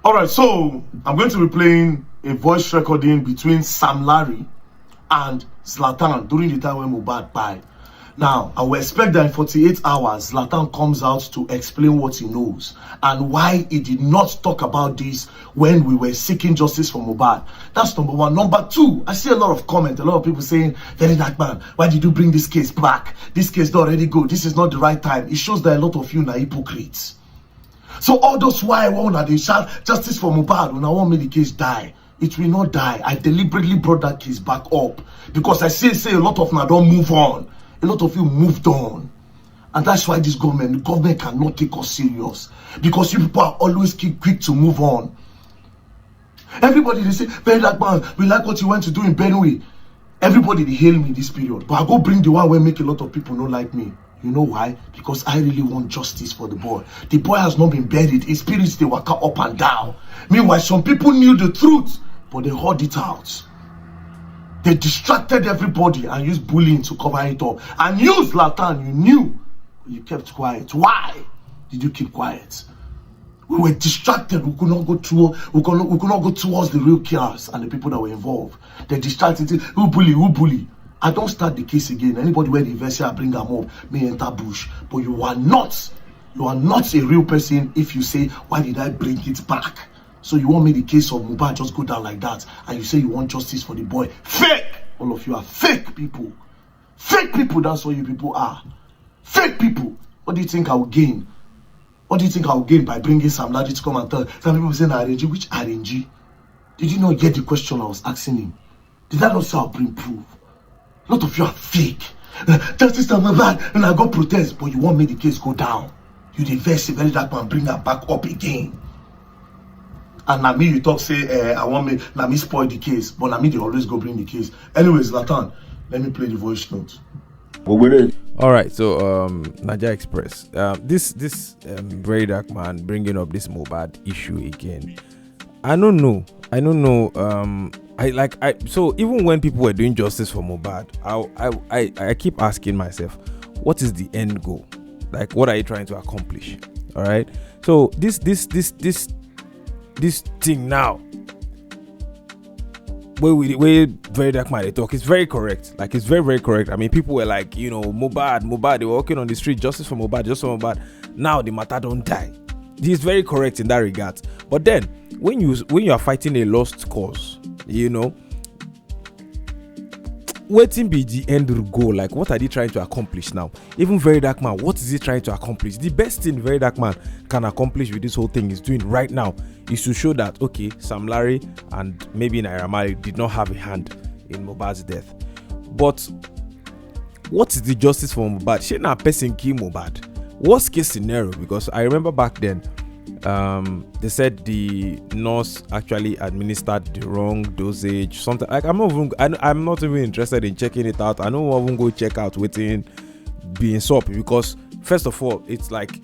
All right, so I'm going to be playing a voice recording between Sam Larry and Zlatan during the time when Mohbad died. Now, I will expect that in 48 hours, Zlatan comes out to explain what he knows and why he did not talk about this when we were seeking justice for Mohbad. That's number one. Number two, I see a lot of comments, a lot of people saying, Very Dark Man, why did you bring this case back? This case is already good. This is not the right time. It shows that a lot of you are hypocrites. So all those why I want that they shout justice for Mohbad when I want me the case die. It will not die. I deliberately brought that case back up because I say a lot of now don't move on. A lot of you moved on. And that's why the government cannot take us serious. Because you people are always quick to move on. Everybody, they say, Very Dark Man, we like what you went to do in Benue. Everybody, they hail me this period. But I go bring the one where make a lot of people not like me. You know why? Because I really want justice for the boy. The boy has not been buried. His spirits, they walk up and down. Meanwhile, some people knew the truth, but they heard it out. They distracted everybody and used bullying to cover it up. And you, Zlatan, you knew, but you kept quiet. Why did you keep quiet? We were distracted. We could not go through. We could not go towards the real killers and the people that were involved. They distracted. Who bully? Who bully? I don't start the case again. Anybody where the investor I bring them up may enter bush. But you are not a real person if you say, why did I bring it back? So you want me the case of Mohbad just go down like that and you say you want justice for the boy. Fake! All of you are fake people. Fake people, that's what you people are. Fake people. What do you think I will gain? What do you think I will gain by bringing Sam Larry to come and tell? Some people say, RNG. Which RNG? Did you not get the question I was asking him? Did I not say I'll bring proof? A lot of you are fake. Justice for Mohbad, and I go protest, but you want me the case go down. You the Very Dark Man bring her back up again. And now me you talk say I want me now me spoil the case, but now me they always go bring the case. Anyways, Zlatan, let me play the voice note. All right, so Naija Express. This Very Dark Man bringing up this Mohbad issue again. I don't know. So even when people were doing justice for Mohbad, I keep asking myself, what is the end goal? Like, what are you trying to accomplish? All right. So this thing now, where Very Dark Man they talk, it's very correct. Like, it's very, very correct. I mean, people were like, Mohbad, they were walking on the street, justice for Mohbad. Now the matter don't die. This is very correct in that regard. But then when you are fighting a lost cause, waiting be the end goal. Like, what are they trying to accomplish now? Even Very Dark Man, what is he trying to accomplish? The best thing Very Dark Man can accomplish with this whole thing is doing right now is to show that, okay, Sam Larry and maybe Naira Marley did not have a hand in Mohbad's death. But what is the justice for Mohbad? She na person kill Mohbad. Worst case scenario, because I remember back then, they said the nurse actually administered the wrong dosage, something like I'm not even interested in checking it out. I don't even go check out within being soap, because first of all, it's like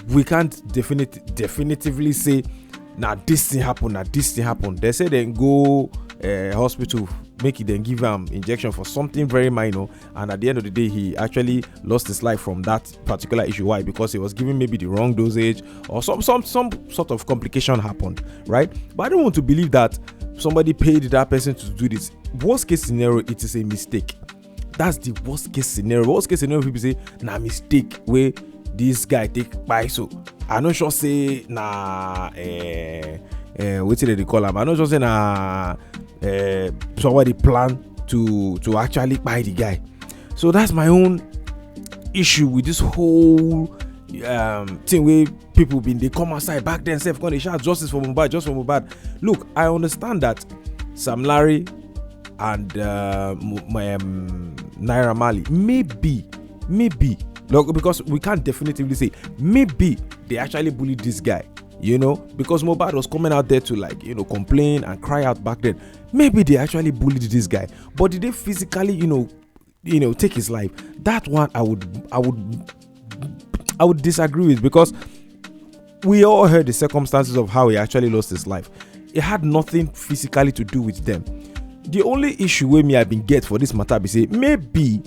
we can't definitively say this thing happened. They say then go hospital, make it then give him injection for something very minor, and at the end of the day he actually lost his life from that particular issue. Why? Because he was given maybe the wrong dosage or some sort of complication happened, right? But I don't want to believe that somebody paid that person to do this. Worst case scenario, it is a mistake. That's the worst case scenario. Worst case scenario, people say mistake where this guy take by. So I'm not sure say what did they call him? I'm not sure say somebody plan to actually buy the guy. So that's my own issue with this whole thing where people they come outside back then say they shout justice for Mohbad. Look, I understand that Sam Larry and Naira Marley maybe look, because we can't definitively say maybe they actually bullied this guy, because Mohbad was coming out there to complain and cry out back then. Maybe they actually bullied this guy, but did they physically take his life? That one I would disagree with, because we all heard the circumstances of how he actually lost his life. It had nothing physically to do with them. The only issue with me I've been get for this matter be say maybe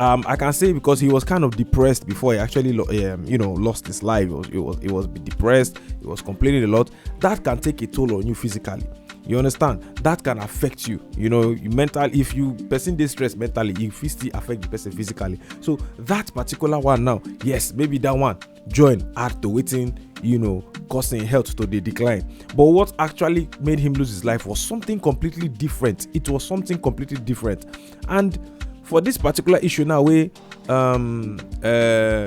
I can say because he was kind of depressed before he actually lost his life. He was depressed. He was complaining a lot. That can take a toll on you physically. You understand? That can affect you. If you person this stress mentally, it will still affect the person physically. So that particular one now, yes, maybe that one add to waiting, causing health to the decline. But what actually made him lose his life was something completely different. It was something completely different. And for this particular issue now, where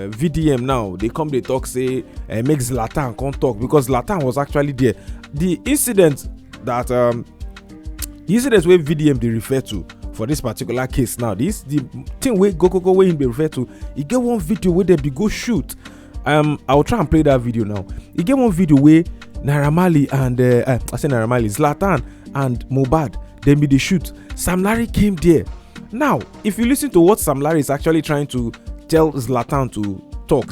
VDM now they talk, say make Zlatan come talk, because Zlatan was actually there. The incident where VDM they refer to for this particular case now, the thing where go where him they refer to, he get one video where they go shoot. I'll try and play that video now. He get one video where Naira Marley and Zlatan and Mohbad then be the shoot. Sam Larry came there. Now, if you listen to what Sam Larry is actually trying to tell Zlatan to talk,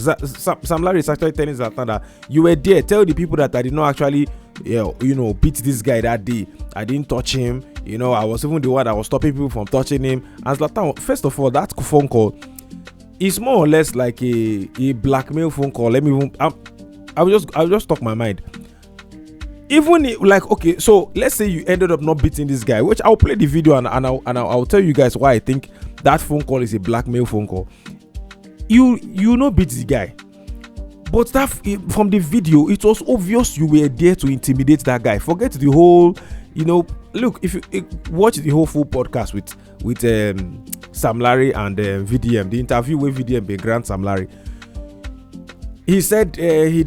Sam Larry is actually telling Zlatan that you were there. Tell the people that I did not actually, beat this guy that day. I didn't touch him. I was even the one that was stopping people from touching him. And Zlatan, first of all, that phone call is more or less like a blackmail phone call. I'll just talk my mind. Even okay, so let's say you ended up not beating this guy, which I'll play the video and I'll tell you guys why I think that phone call is a blackmail phone call. You not beat the guy, but that from the video it was obvious you were there to intimidate that guy. Forget the whole, look, if you watch the whole full podcast with Sam Larry and VDM, the interview with VDM by Grant Sam Larry. He said he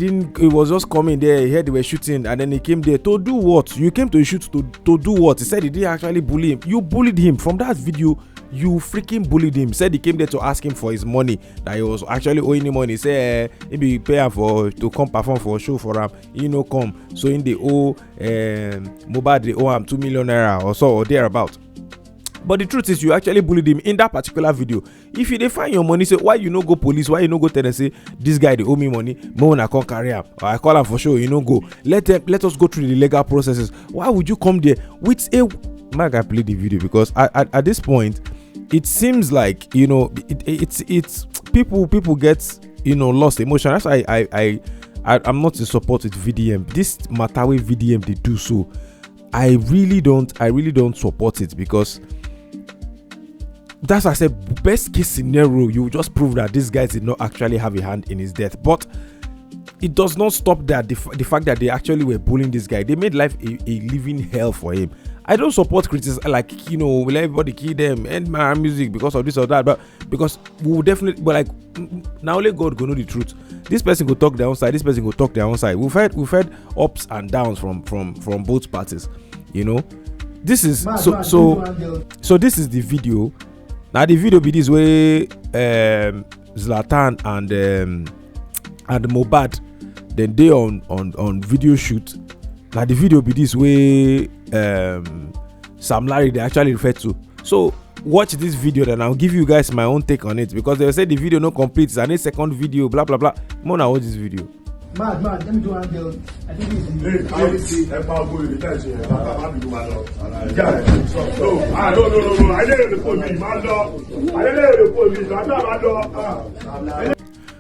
was just coming there, he heard they were shooting, and then he came there to do what? You came to shoot to do what? He said he didn't actually bully him. You bullied him. From that video, you freaking bullied him. He said he came there to ask him for his money, that he was actually owing him money. He said maybe pay him to come perform for a show for him. He no come. So in the owe Mohbad, they owe him 2 million naira or so, or thereabout. But the truth is, you actually bullied him in that particular video. If you find your money, say why you no go police, why you no go tell them, say this guy they owe me money, more I can't carry him, or I call him for sure, go. Let us go through the legal processes. Why would you come there with a man? I play the video because at this point, it seems like it's people get lost emotion. That's why I'm not in support with VDM. This matter with VDM they do so, I really don't support it, because that's why I said best case scenario, you just prove that this guy did not actually have a hand in his death. But it does not stop that the fact that they actually were bullying this guy. They made life a living hell for him. I don't support criticism will everybody kill them, end my music because of this or that, but because we will definitely, but now only God go know the truth. This person go talk their own side, this person go talk their own side. We've had ups and downs from both parties. This is so this is the video. Now the video be this way, Zlatan and Mohbad, then they on video shoot. Now the video be this way, Sam Larry they actually refer to. So watch this video, then I'll give you guys my own take on it, because they say the video not complete. It's a second video, blah blah blah. More now watch this video. Mad, let me do one girl. I think it's in the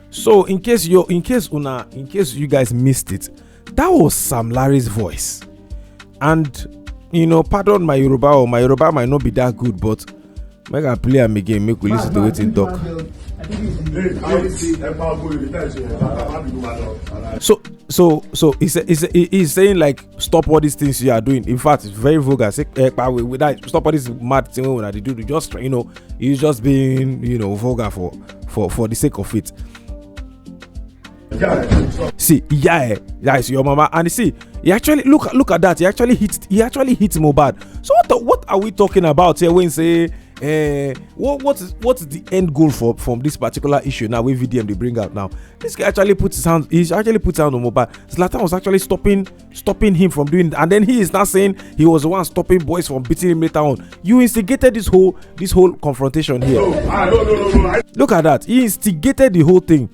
So in case you guys missed it, that was Sam Larry's voice. And pardon my Yoruba, or my Yoruba might not be that good, but make I play him again, make we listen to it in talk. So he's saying like, stop all these things you are doing. In fact, it's very vulgar. Say, stop all this mad thing when they do. Just he's just being vulgar for the sake of it. See, it's your mama, and you see, he actually look at that. He actually hits Mohbad. So what are we talking about here when you say? What's the end goal from this particular issue now with VDM they bring out now? This guy actually puts his hand on Mohbad. Zlatan was actually stopping him from doing it, and then he is now saying he was the one stopping boys from beating him later on. You instigated this whole confrontation here. No. Look at that. He instigated the whole thing.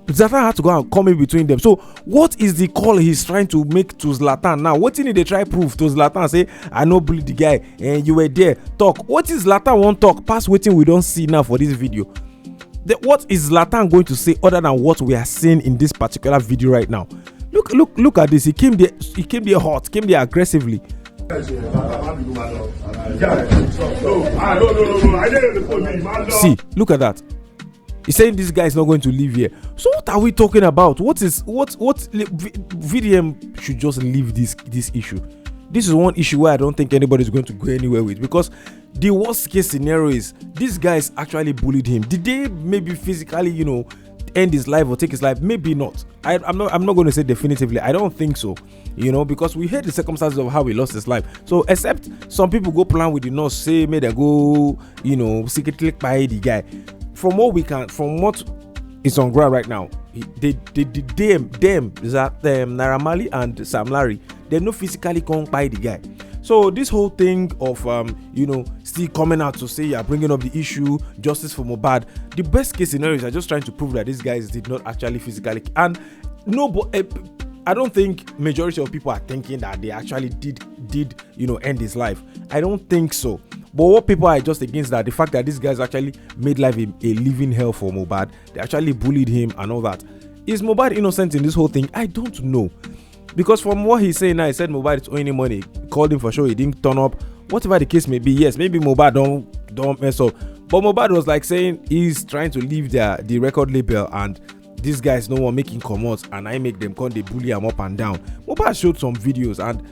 Zlatan had to go and come in between them. So what is the call he's trying to make to Zlatan now? What did they try prove to Zlatan? Say, I know bully the guy and you were there. Talk. What is Zlatan won't talk? Past waiting we don't see now for this video. what is Zlatan going to say other than what we are seeing in this particular video right now? Look at this. He came there hot, came there aggressively. See, look at that. He's saying this guy is not going to live here. So what are we talking about? What VDM should just leave this issue. This is one issue where I don't think anybody is going to go anywhere with, because the worst case scenario is these guys actually bullied him. Did they maybe physically, end his life or take his life? Maybe not. I'm not going to say definitively. I don't think so. Because we heard the circumstances of how he lost his life. So except some people go plan with the nurse, say may they go, secretly buy the guy. From what is on ground right now, Naira Marley and Sam Larry, they no physically come by the guy. So this whole thing of still coming out to say you're bringing up the issue, justice for Mohbad, the best case scenario is just trying to prove that these guys did not actually physically, and no, but I don't think majority of people are thinking that they actually did end his life. I don't think so. But what people are just against that, the fact that these guys actually made life a living hell for Mohbad, they actually bullied him and all that. Is Mohbad innocent in this whole thing? I don't know. Because from what he's saying now, he said Mohbad is owing him money. He called him for sure, he didn't turn up. Whatever the case may be, yes, maybe Mohbad don't mess up. But Mohbad was like saying he's trying to leave the record label, and these guys no one making comments, and I make them come, they bully him up and down. Mohbad showed some videos, and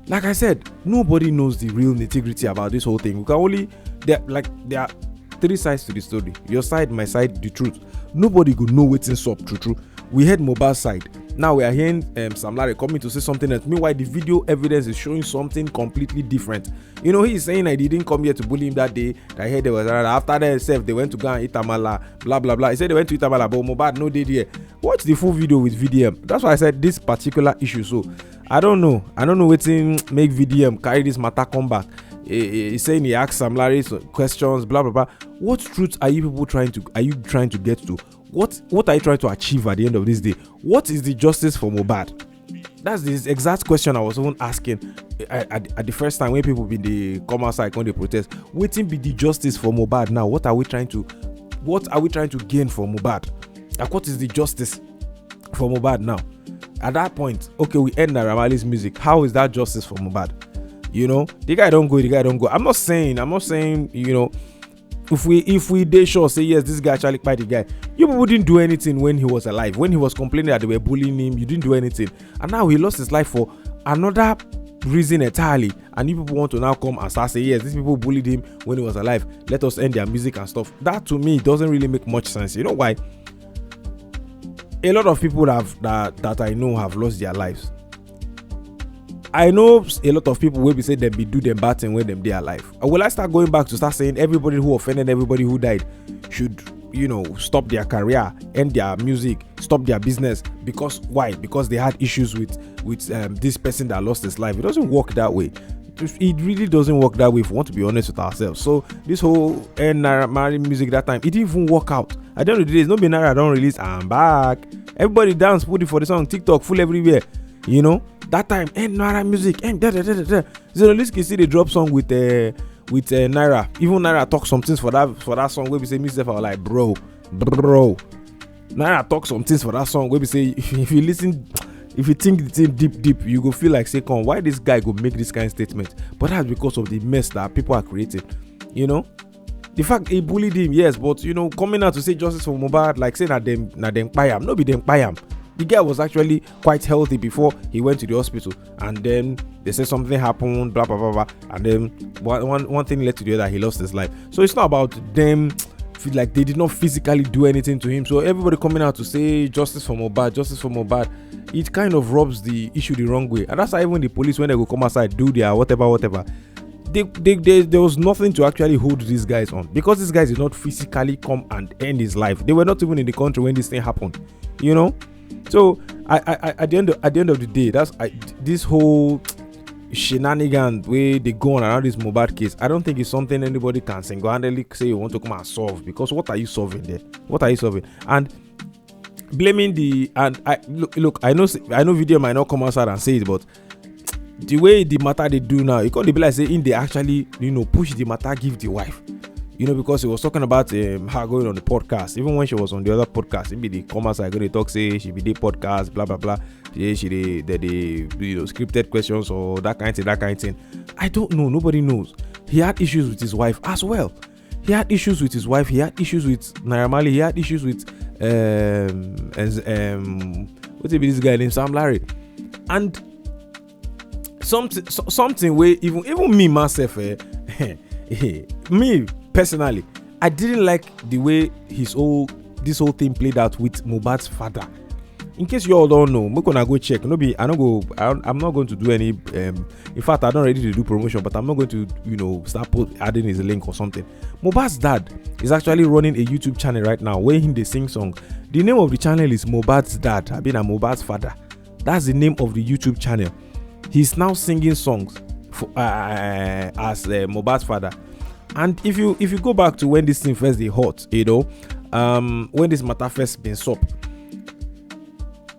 like I said, nobody knows the real nitty-gritty about this whole thing. We can only there are three sides to the story. Your side, my side, the truth. Nobody could know what's up true. We heard Mohbad's side. Now we are hearing Sam Larry coming to say something else. Meanwhile, the video evidence is showing something completely different. He is saying I didn't come here to bully him that day. I heard there was another. After that, they went to go and eat amala, blah blah blah. He said they went to eat amala, but Mohbad no did here. Watch the full video with VDM. That's why I said this particular issue. So I don't know what's in make VDM carry this matter come back. He's saying he asked Sam Larry questions, blah blah blah. What truth are you people trying to get to? What are you trying to achieve at the end of this day? What is the justice for Mohbad? That's the exact question I was even asking at the first time when people be the come outside when they protest. Waiting be the justice for Mohbad now. What are we trying to gain from Mohbad? Like, what is the justice for Mohbad now? At that point, okay, we end Naira Marley's music. How is that justice for Mohbad? The guy don't go. I'm not saying, if we dey sure say yes, this guy actually kpai the guy, you wouldn't do anything when he was alive. When he was complaining that they were bullying him, you didn't do anything, and now he lost his life for another reason entirely, and you people want to now come and start saying yes, these people bullied him when he was alive, let us end their music and stuff. That to me doesn't really make much sense. You know why? A lot of people that I know have lost their lives. I know a lot of people will be saying them be do them bad thing when them they are alive. Will I start going back to start saying everybody who offended everybody who died should stop their career, end their music, stop their business? Because why? Because they had issues with this person that lost his life. It doesn't work that way. It really doesn't work that way if we want to be honest with ourselves. So this whole Naira Marley music that time, it didn't even work out. At the end of the day, it's not been Naira don't release, I'm back. Everybody dance, put it for the song, TikTok full everywhere. That time, Naira music, Zelensky see they drop song with Naira. Even Naira talk some things for that song where we say myself, I was like, bro. Naira talk some things for that song where we say if you listen, if you think the thing deep, you go feel like say, come, why this guy go make this kind of statement? But that's because of the mess that people are creating. The fact he bullied him, yes, but coming out to say justice for Mohbad, like saying that them payam, no be them payam. The guy was actually quite healthy before he went to the hospital, and then they said something happened, blah blah blah blah, and then one thing led to the other. He lost his life. So it's not about them feel like they did not physically do anything to him. So everybody coming out to say justice for Mohbad, it kind of rubs the issue the wrong way. And that's why even the police, when they go come outside, do their whatever, there was nothing to actually hold these guys on, because these guys did not physically come and end his life. They were not even in the country when this thing happened. So at the end of the day, this whole shenanigans where they go on around this Mohbad case, I don't think it's something anybody can single-handedly say you want to come and solve, because what are you solving there? And blaming look, I know video might not come outside and say it, but the way the matter they do now, it can't be like saying they actually push the matter, give the wife. because he was talking about her going on the podcast. Even when she was on the other podcast, maybe the commerce are going to talk, say she be the podcast, blah blah blah. Yeah, she the scripted questions or that kind of thing. I don't know. Nobody knows. He had issues with his wife as well. He had issues with Naira Marley. He had issues with what's this guy named Sam Larry, and something where even me myself, me personally, I didn't like the way this whole thing played out with Mohbad's father. In case you all don't know, I'm gonna go check. I'm not going to do any. In fact, I'm not ready to do promotion, but I'm not going to, start adding his link or something. Mohbad's dad is actually running a YouTube channel right now where they sing song. The name of the channel is Mohbad's Dad. I've been a Mohbad's father. That's the name of the YouTube channel. He's now singing songs as Mohbad's father. And if you go back to when this thing first they hot, when this matter first been up,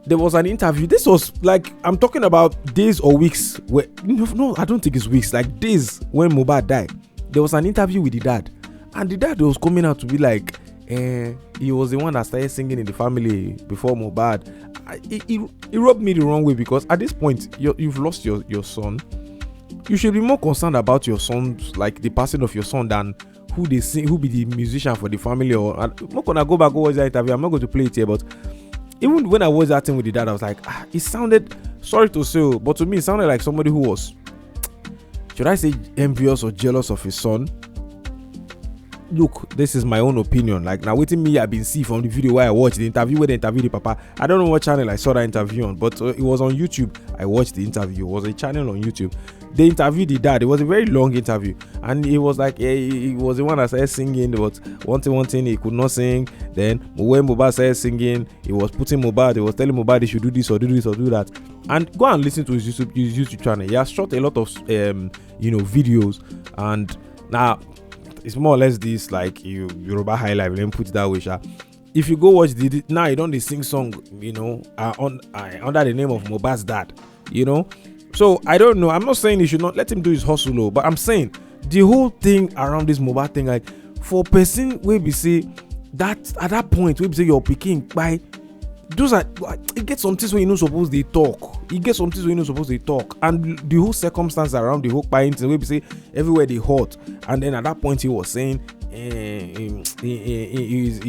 there was an interview. This was like, I'm talking about days or weeks where no, I don't think it's weeks, like days when Mohbad died. There was an interview with the dad, and the dad was coming out to be like, he was the one that started singing in the family before Mohbad. It rubbed me the wrong way, because at this point you've lost your son. You should be more concerned about your son, like the passing of your son, than who they sing, who be the musician for the family. Or I'm not gonna go back and watch that interview. I'm not going to play it here, but even when I was that thing with the dad, I was like, it sounded, sorry to say, but to me it sounded like somebody who was, should I say, envious or jealous of his son. Look, this is my own opinion. Like, now waiting me, I've been see from the video where I watched the interview, where they interviewed the papa. I don't know what channel I saw that interview on, but it was on YouTube. I watched the interview. It was a channel on YouTube. They interviewed the dad. It was a very long interview, and he was like, he was the one that started singing. But one thing he could not sing. Then when Mohbad started singing, he was putting Mohbad. He was telling Mohbad he should do this or do this or do that. And go and listen to his YouTube channel. He has shot a lot of videos, and now it's more or less this, like, Yoruba high life. Let me put it that way, sha. If you go watch now, you don't sing song, under the name of Mohbad's dad, So I don't know. I'm not saying you should not let him do his hustle, but I'm saying the whole thing around this Mohbad thing, like, for person where we say that at that point where we say you're picking by those are, it gets some things where supposed they talk. It gets some things where supposed they talk, and the whole circumstance around the whole buying thing where we say everywhere they hot, and then at that point he was saying he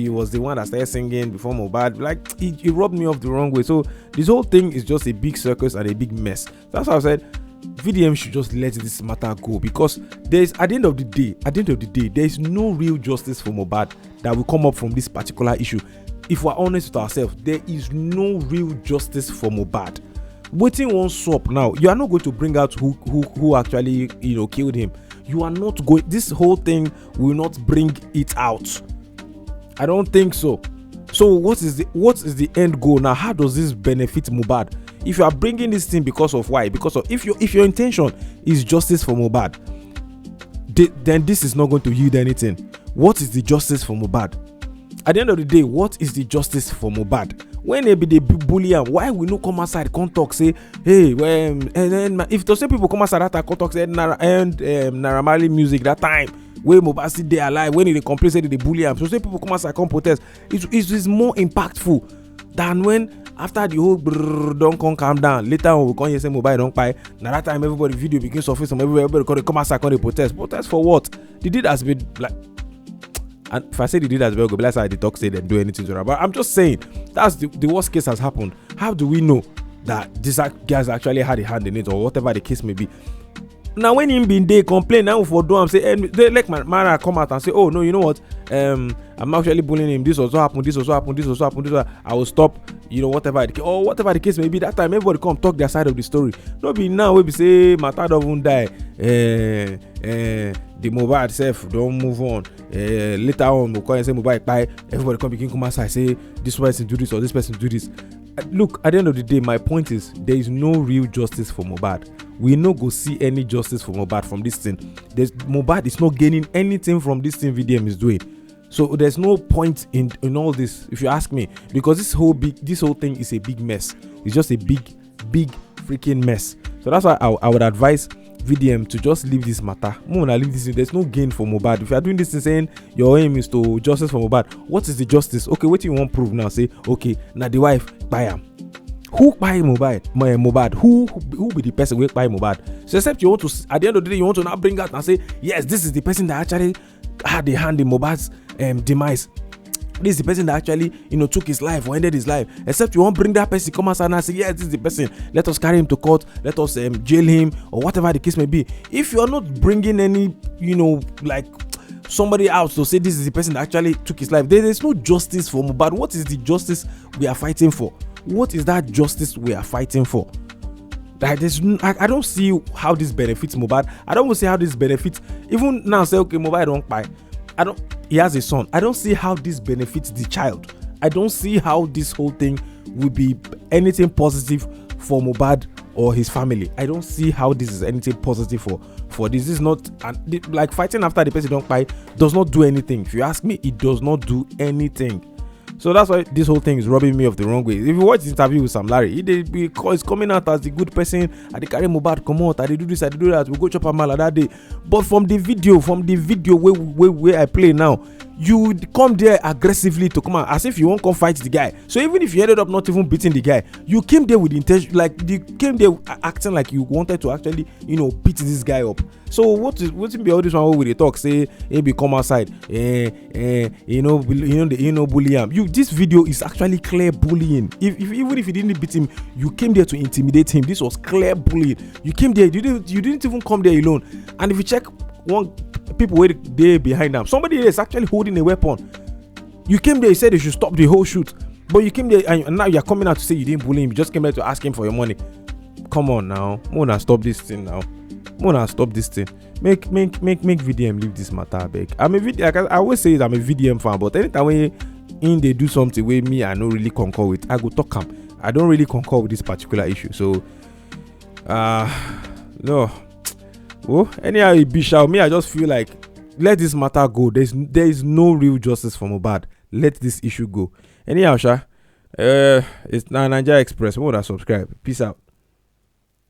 was the one that started singing before Mohbad. Like, he rubbed me off the wrong way. So this whole thing is just a big circus and a big mess. That's why I said VDM should just let this matter go, because there's at the end of the day there is no real justice for Mohbad that will come up from this particular issue. If we're honest with ourselves, there is no real justice for Mohbad. Waiting one swap now, you are not going to bring out who actually killed him. You are not going. This whole thing will not bring it out. I don't think so. So what is the end goal now? How does this benefit Mohbad? If you are bringing this thing because of why? Because of if your intention is justice for Mohbad, then this is not going to yield anything. What is the justice for Mohbad? At the end of the day, what is the justice for Mohbad? When they bully him, why we no come outside, come talk, say, hey, and then if those people come outside that come talk, say, Naira Marley music that time, where Mohbad still there alive, when they complain, say they bully him, so say people come outside, come protest, it's more impactful than when after the whole don't calm down. Later on, we come here say Mohbad don't buy. Now that time, everybody video begins surface from everywhere, everybody come outside, come protest. Protest for what? The deed has been like. And if I say they did as well, go be like the talk say they do anything to that. But I'm just saying that's the worst case has happened. How do we know that these guys actually had a hand in it, or whatever the case may be? Now when him been they complain now for do I'm say they like Mara come out and say, oh no, you know what? I'm actually bullying him. This also happened. This also happened. This also happened. This also, I will stop. Whatever the case may be. That time everybody come talk their side of the story. No be now we be say Mata don't die. The Mohbad itself don't move on. Later on, we'll call and say Mohbad bye. Everybody come outside say this person do this or this person do this. Look, at the end of the day, my point is there is no real justice for Mohbad. We no go see any justice for Mohbad from this thing. Mohbad is not gaining anything from this thing VDM is doing. So there's no point in all this, if you ask me, because this whole thing is a big mess. It's just a big freaking mess. So that's why I would advise VDM to just leave this matter. Mona leave this. There's no gain for Mohbad. If you are doing this and saying your aim is to justice for Mohbad, what is the justice? Okay, what do you want prove now? Say, okay, now the wife buy him. Who buy Mohbad? Who be the person who buy Mohbad? So except you want to, at the end of the day, you want to now bring out and say, yes, this is the person that actually had the hand in Mohbad's demise. This is the person that actually, took his life or ended his life. Except you won't bring that person, come outside and say, yes, this is the person. Let us carry him to court. Let us jail him or whatever the case may be. If you are not bringing any, like somebody else to say this is the person that actually took his life, there is no justice for Mohbad. What is the justice we are fighting for? What is that justice we are fighting for? I don't see how this benefits Mohbad. I don't see how this benefits. Even now, say, okay, Mohbad don't buy. He has a son. I don't see how this benefits the child. I don't see how this whole thing will be anything positive for Mohbad or his family. I don't see how this is anything positive for this. Is not like fighting after the person don't buy does not do anything. If you ask me, it does not do anything. So that's why this whole thing is rubbing me off the wrong way. If you watch the interview with Sam Larry, he's coming out as the good person. I carry Mohbad come out. I do this. I do that. We go chop a mala that day. But from the video where I play now, you come there aggressively to come out as if you won't come fight the guy. So even if you ended up not even beating the guy, you came there with intention, like you came there acting like you wanted to actually, beat this guy up. So what be all this one with the talk? Say, hey, come outside, bully him. This video is actually clear bullying. Even if you didn't beat him, you came there to intimidate him. This was clear bullying. You came there, you didn't even come there alone. And if you check people were there behind them, somebody is actually holding a weapon. You came there, you said they should stop the whole shoot, but you came there and now you're coming out to say you didn't bully him. You just came there to ask him for your money. Come on now, Mona, stop this thing now. Mona, stop this thing. Make VDM leave this matter back. I always say it, I'm a VDM fan, but anytime when they do something with me I don't really concur with, I go talk him. I don't really concur with this particular issue. So no. Oh, anyhow, it be shout me. I just feel like let this matter go. There is no real justice for Mohbad. Let this issue go. Anyhow, it's Nigeria Express. Subscribe. Peace out.